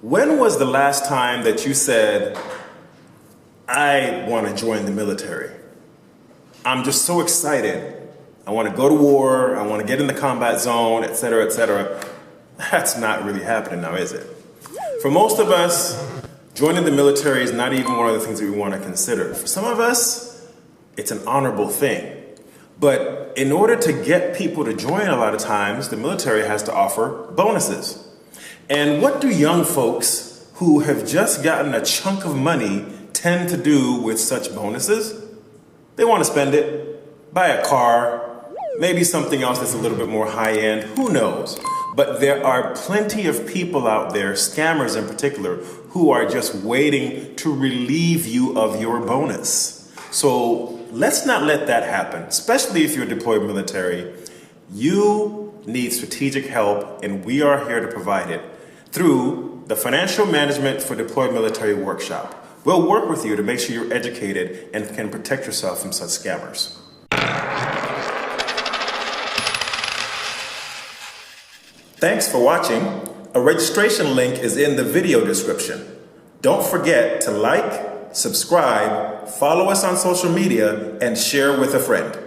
When was the last time that you said, I want to join the military? I'm just so excited. I want to go to war. I want to get in the combat zone, etc., etc. That's not really happening now, is it? For most of us, joining the military is not even one of the things that we want to consider. For some of us, it's an honorable thing. But in order to get people to join, a lot of times, the military has to offer bonuses. And what do young folks who have just gotten a chunk of money tend to do with such bonuses? They want to spend it, buy a car, maybe something else that's a little bit more high-end, who knows? But there are plenty of people out there, scammers in particular, who are just waiting to relieve you of your bonus. So let's not let that happen, especially if you're deployed military. You need strategic help, and we are here to provide it through the Financial Management for Deployed Military Workshop. We'll work with you to make sure you're educated and can protect yourself from such scammers. Thanks for watching. A registration link is in the video description. Don't forget to like, subscribe, follow us on social media, and share with a friend.